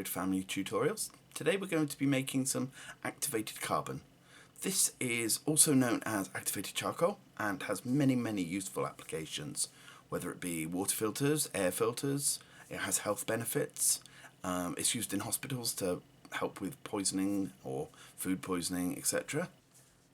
Grid Family Tutorials. Today we're going to be making some activated carbon. This is also known as activated charcoal and has many useful applications, whether it be water filters, air filters. It has health benefits. It's used in hospitals to help with poisoning or food poisoning, etc.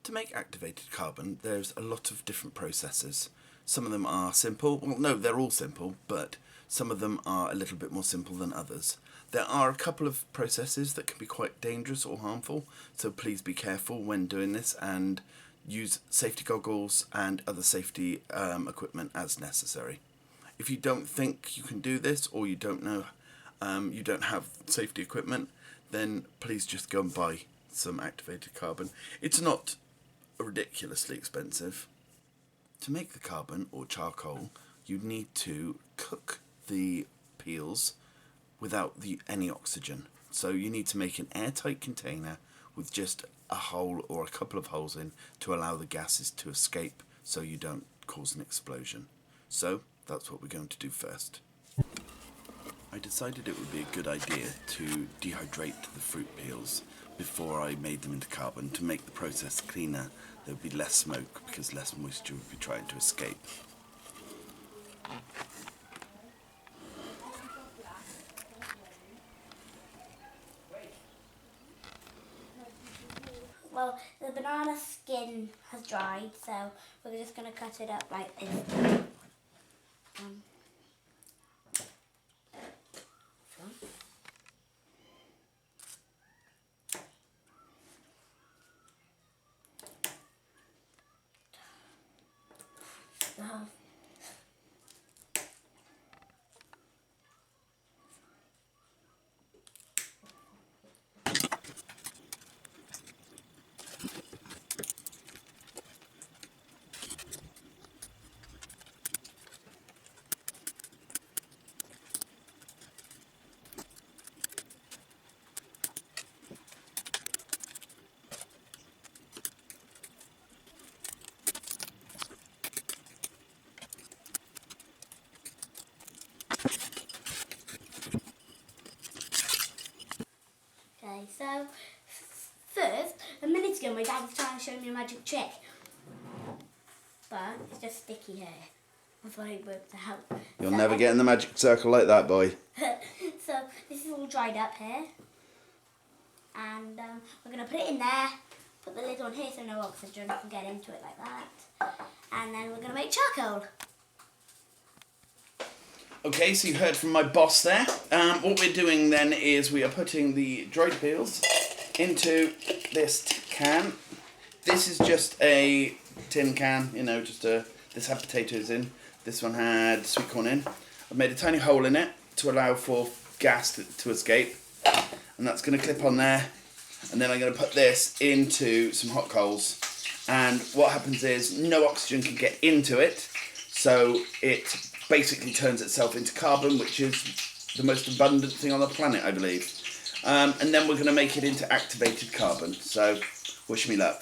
To make activated carbon, there's a lot of different processes. Some of them are simple. Well, no, they're all simple, but some of them are a little bit more simple than others. There are a couple of processes that can be quite dangerous or harmful, so please be careful when doing this and use safety goggles and other safety equipment as necessary. If you don't think you can do this, or you don't know, you don't have safety equipment, then please just go and buy some activated carbon. It's not ridiculously expensive. To make the carbon or charcoal, you need to cook the peels without any oxygen. So you need to make an airtight container with just a hole or a couple of holes in to allow the gases to escape so you don't cause an explosion. So that's what we're going to do first. I decided it would be a good idea to dehydrate the fruit peels before I made them into carbon to make the process cleaner. There would be less smoke because less moisture would be trying to escape. Well, the banana skin has dried, so we're just going to cut it up like this. Okay, so first, a minute ago my dad was trying to show me a magic trick, but it's just sticky here. That's why it worked out. You'll never get in the magic circle like that, boy. So this is all dried up here, and we're going to put it in there, put the lid on here so no oxygen can get into it like that, and then we're going to make charcoal. Okay, so you heard from my boss there. What we're doing then is we are putting the dried peels into this can. This is just a tin can, you know, this had potatoes in. This one had sweet corn in. I've made a tiny hole in it to allow for gas to escape. And that's going to clip on there. And then I'm going to put this into some hot coals. And what happens is no oxygen can get into it. So it basically turns itself into carbon, which is the most abundant thing on the planet, I believe. And then we're going to make it into activated carbon. So wish me luck.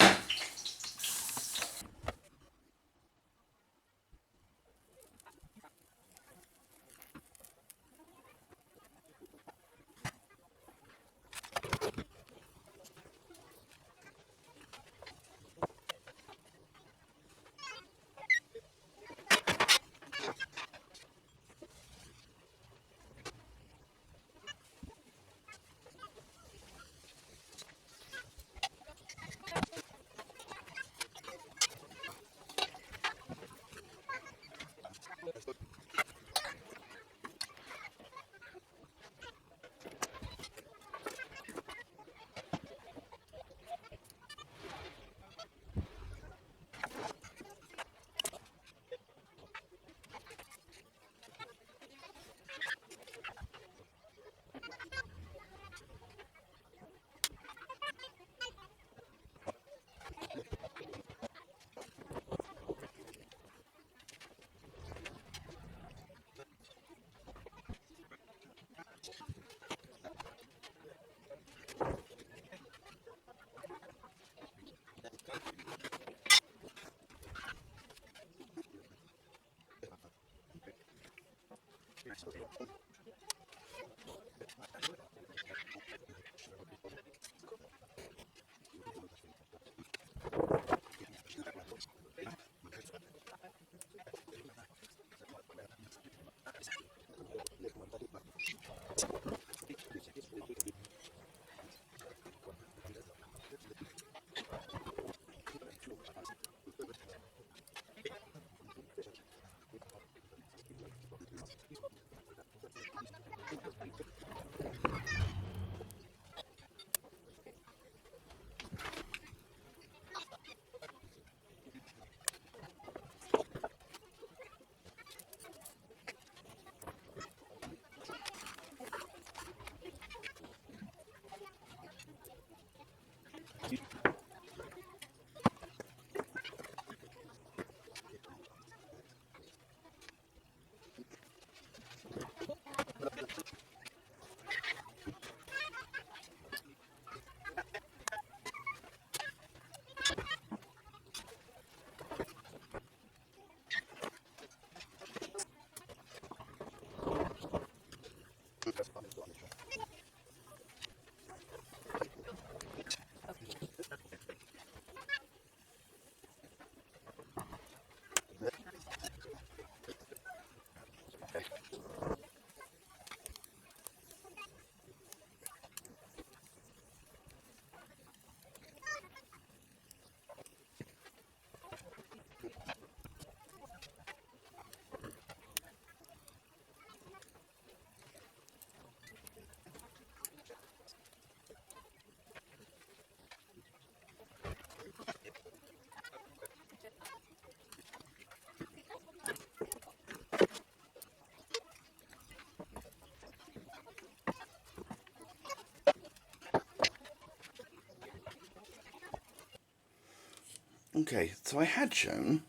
Okay, so I had shown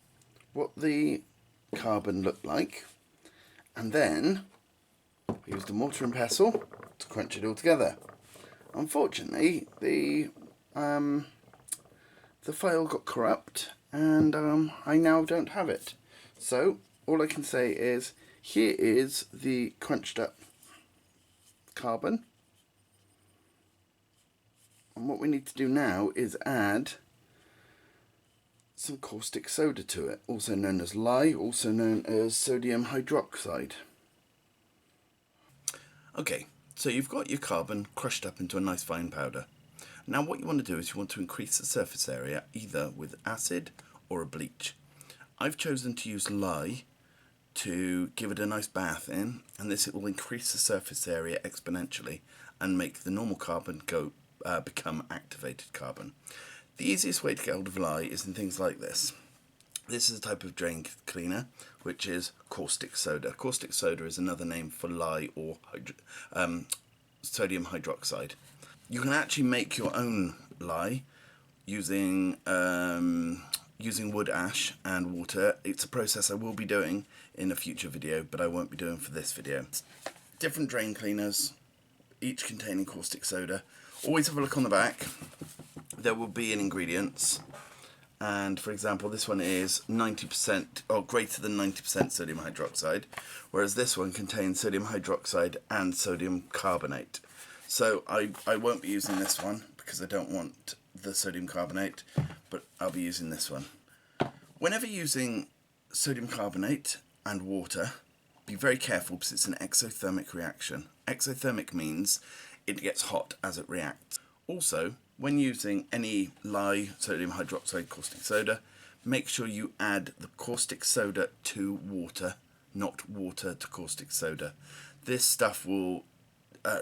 what the carbon looked like, and then we used a mortar and pestle to crunch it all together. Unfortunately, the file got corrupt, and I now don't have it. So all I can say is here is the crunched up carbon, and what we need to do now is add some caustic soda to it, also known as lye, also known as sodium hydroxide. Okay, so you've got your carbon crushed up into a nice fine powder. Now what you want to do is you want to increase the surface area either with acid or a bleach. I've chosen to use lye to give it a nice bath in, and this it will increase the surface area exponentially and make the normal carbon become activated carbon. The easiest way to get hold of lye is in things like this. This is a type of drain cleaner, which is caustic soda. Caustic soda is another name for lye or sodium hydroxide. You can actually make your own lye using wood ash and water. It's a process I will be doing in a future video, but I won't be doing for this video. Different drain cleaners, each containing caustic soda. Always have a look on the back. There will be in ingredients, and for example this one is 90% or greater than 90% sodium hydroxide, whereas this one contains sodium hydroxide and sodium carbonate. So I won't be using this one because I don't want the sodium carbonate, but I'll be using this one. Whenever using sodium carbonate and water, be very careful because it's an exothermic reaction. Exothermic means it gets hot as it reacts. Also, when using any lye, sodium hydroxide, caustic soda, make sure you add the caustic soda to water, not water to caustic soda. This stuff will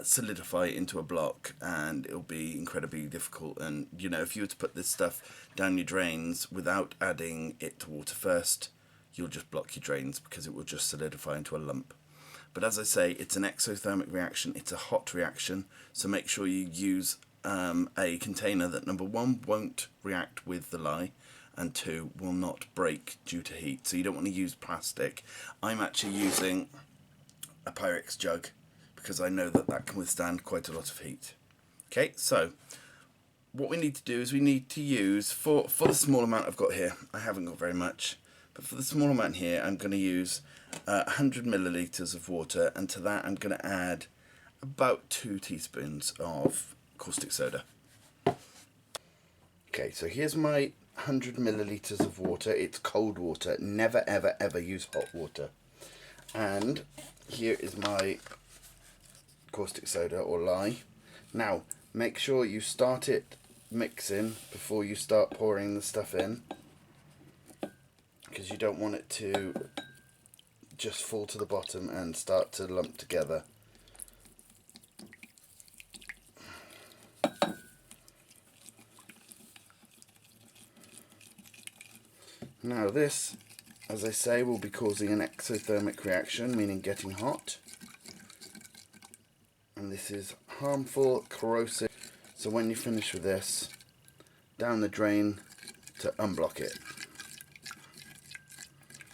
solidify into a block, and it'll be incredibly difficult. And you know, if you were to put this stuff down your drains without adding it to water first, you'll just block your drains because it will just solidify into a lump. But as I say, it's an exothermic reaction, it's a hot reaction, so make sure you use a container that number one won't react with the lye, and two will not break due to heat. So you don't want to use plastic. I'm actually using a Pyrex jug because I know that that can withstand quite a lot of heat. Okay, so what we need to do is we need to use, for the small amount I've got here, I haven't got very much, but for the small amount here I'm going to use 100 millilitres of water, and to that I'm going to add about 2 teaspoons of caustic soda. Okay, so here's my 100 millilitres of water. It's cold water. Never ever ever use hot water. And here is my caustic soda or lye. Now make sure you start it mixing before you start pouring the stuff in, because you don't want it to just fall to the bottom and start to lump together. Now this, as I say, will be causing an exothermic reaction, meaning getting hot. And this is harmful, corrosive, so when you finish with this, down the drain to unblock it.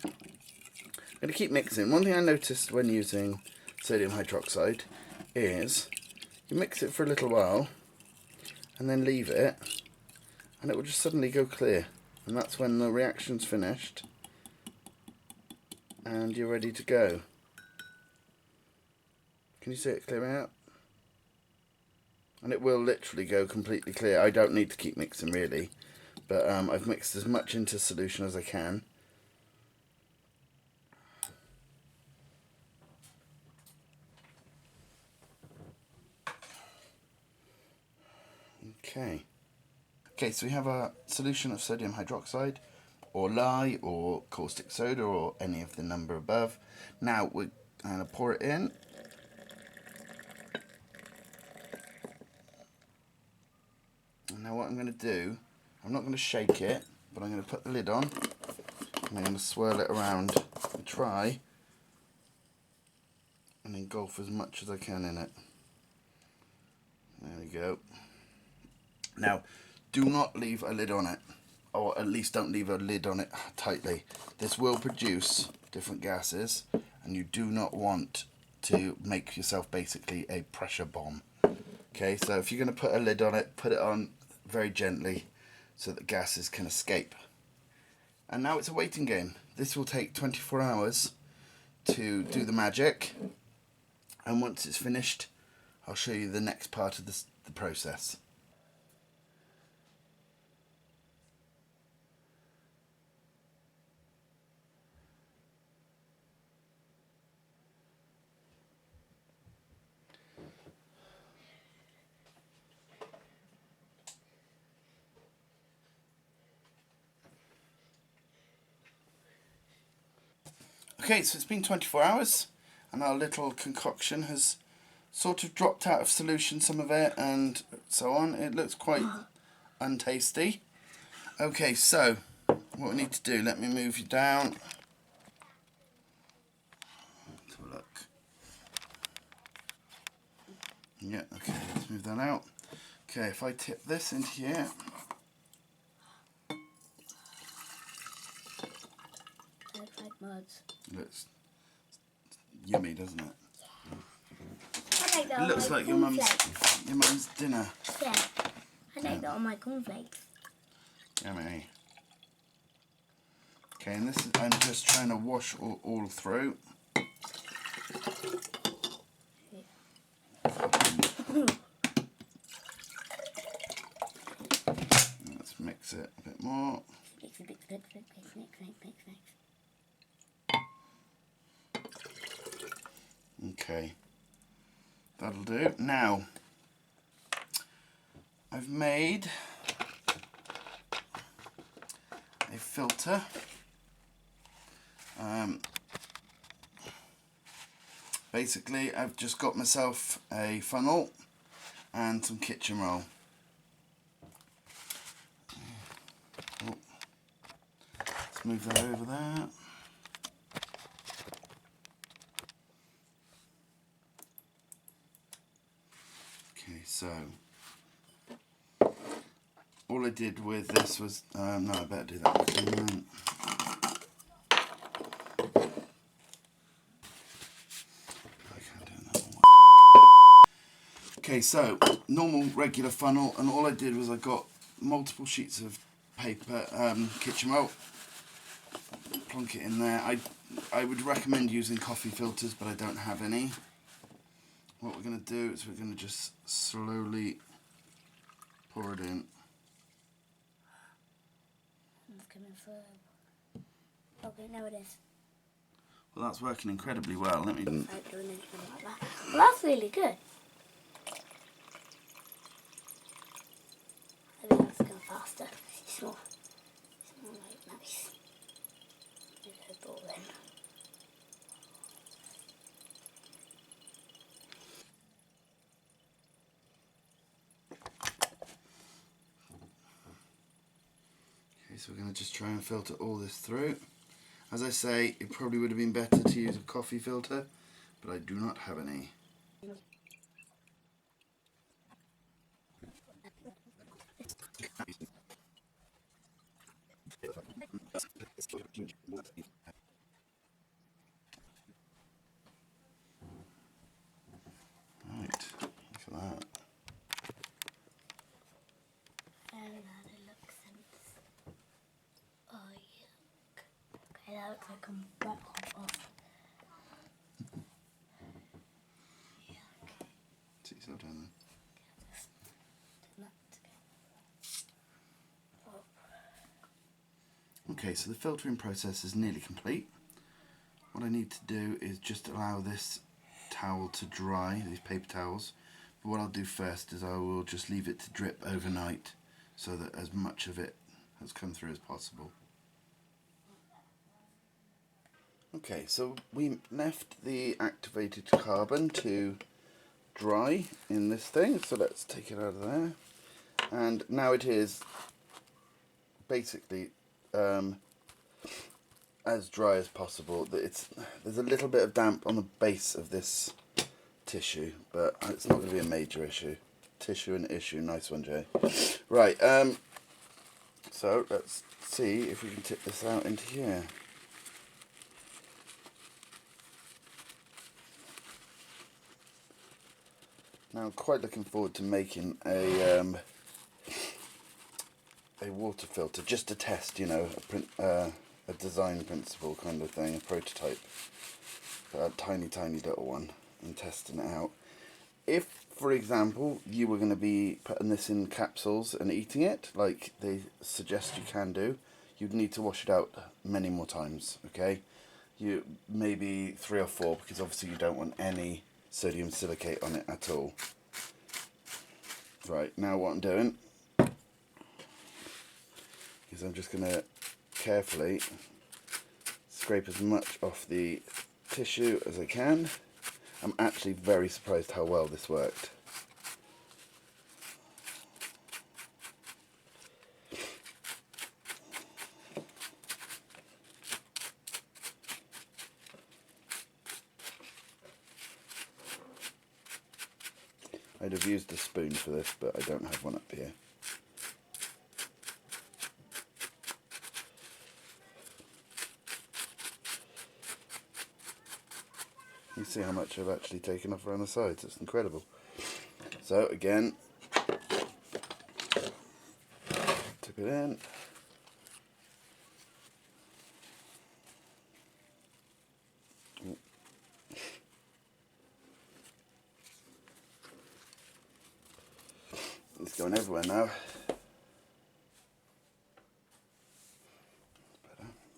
I'm going to keep mixing. One thing I noticed when using sodium hydroxide is you mix it for a little while and then leave it, and it will just suddenly go clear, and that's when the reaction's finished and you're ready to go. Can you see it clearing out? And it will literally go completely clear. I don't need to keep mixing really, but I've mixed as much into solution as I can. Okay, so we have a solution of sodium hydroxide, or lye, or caustic soda, or any of the number above. Now we're going to pour it in. And now what I'm going to do, I'm not going to shake it, but I'm going to put the lid on, and I'm going to swirl it around and try and engulf as much as I can in it. There we go. Now, do not leave a lid on it, or at least don't leave a lid on it tightly. This will produce different gases, and you do not want to make yourself basically a pressure bomb. Okay, so if you're going to put a lid on it, put it on very gently so that gases can escape. And now it's a waiting game. This will take 24 hours to do the magic, and once it's finished, I'll show you the next part of the process. Okay, so it's been 24 hours and our little concoction has sort of dropped out of solution, some of it, and so on. It looks quite untasty. Okay, so what we need to do, let me move you down. Let's have a look. Yeah, okay, let's move that out. Okay, if I tip this into here. Looks like muds. Looks yummy, doesn't it? I like that It looks like your mum's dinner. Yeah, I like that on my cornflakes. Yummy. Okay, and this is, I'm just trying to wash all through. Let's mix it a bit more. Mix. Okay, that'll do. Now, I've made a filter. Basically, I've just got myself a funnel and some kitchen roll. Oh. Let's move that over there. Okay, so all I did with this was, no, I better do that. Okay, so normal regular funnel, and all I did was I got multiple sheets of paper, kitchen roll, plonk it in there. I would recommend using coffee filters, but I don't have any. What we're going to do is we're going to just slowly pour it in. It's coming through. Okay, now it is. Well, that's working incredibly well. Let me. Without doing anything like that. Well, that's really good. I think that's going faster. It's more like nice. Maybe I brought in. Okay, so we're going to just try and filter all this through. As I say, it probably would have been better to use a coffee filter, but I do not have any. Right, look at that. And that it looks sense. Oh, yuck. Okay, that looks like I'm wet off. Yuck. See yourself down there. Just do that again. Oh. Okay, so the filtering process is nearly complete. What I need to do is just allow this towel to dry, these paper towels. But what I'll do first is I will just leave it to drip overnight so that as much of it has come through as possible. Okay, so we left the activated carbon to dry in this thing, so let's take it out of there. And now it is basically as dry as possible. There's a little bit of damp on the base of this tissue, but it's not going to be a major issue. Tissue and issue, nice one, Jay. Right, so let's see if we can tip this out into here. Now I'm quite looking forward to making a water filter, just to test, you know, a design principle kind of thing, a prototype, a tiny little one, and testing it out. If, for example, you were going to be putting this in capsules and eating it, like they suggest you can do, you'd need to wash it out many more times, okay? You maybe 3 or 4, because obviously you don't want any sodium silicate on it at all. Right, now what I'm doing is I'm just going to carefully scrape as much off the tissue as I can. I'm actually very surprised how well this worked. I'd have used a spoon for this, but I don't have one up here. You see how much I've actually taken off around the sides, it's incredible. So again, tip it in. It's going everywhere now.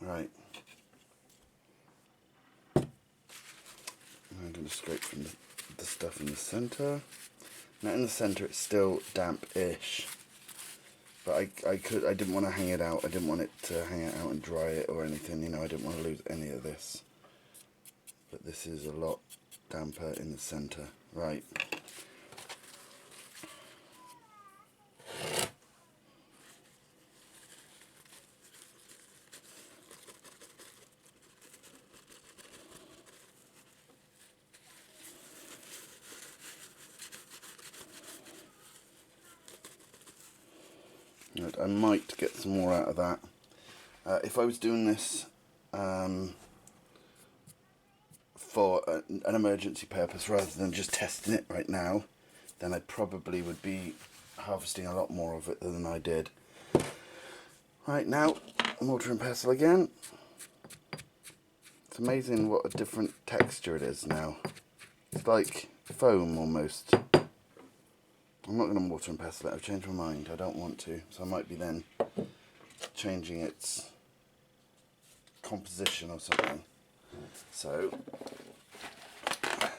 Right. I'm going to scrape from the stuff in the centre. Now in the centre it's still damp-ish, but I didn't want to hang it out. I didn't want it to hang it out and dry it or anything. You know, I didn't want to lose any of this. But this is a lot damper in the centre. Right. I might get some more out of that. If I was doing this for an emergency purpose rather than just testing it right now, then I probably would be harvesting a lot more of it than I did. Right, now, mortar and pestle again. It's amazing what a different texture it is now. It's like foam almost. I'm not going to mortar and pestle it, I've changed my mind, I don't want to, so I might be then changing its composition or something. So, I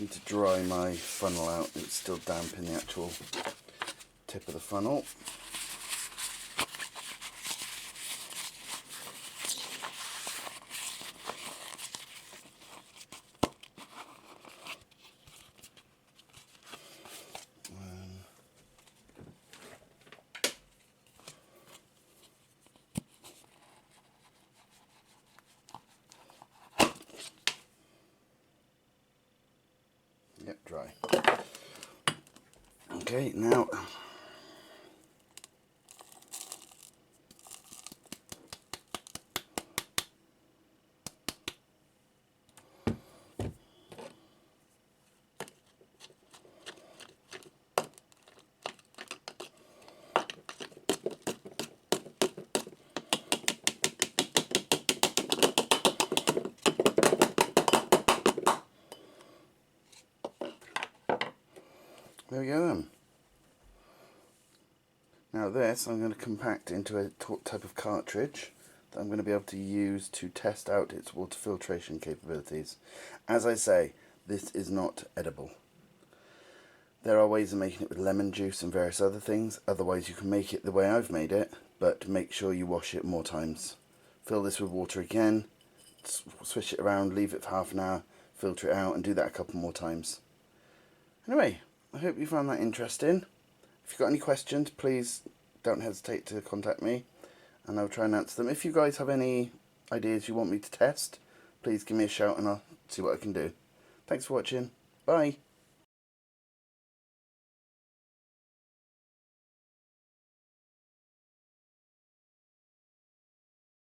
need to dry my funnel out, it's still damp in the actual tip of the funnel. Yep, dry. Okay, now There we go then. Now this I'm going to compact into a type of cartridge that I'm going to be able to use to test out its water filtration capabilities. As I say, this is not edible. There are ways of making it with lemon juice and various other things, otherwise you can make it the way I've made it, but make sure you wash it more times. Fill this with water again, swish it around, leave it for half an hour, filter it out and do that a couple more times. Anyway, I hope you found that interesting. If you've got any questions, please don't hesitate to contact me and I'll try and answer them. If you guys have any ideas you want me to test, please give me a shout and I'll see what I can do. Thanks for watching. Bye.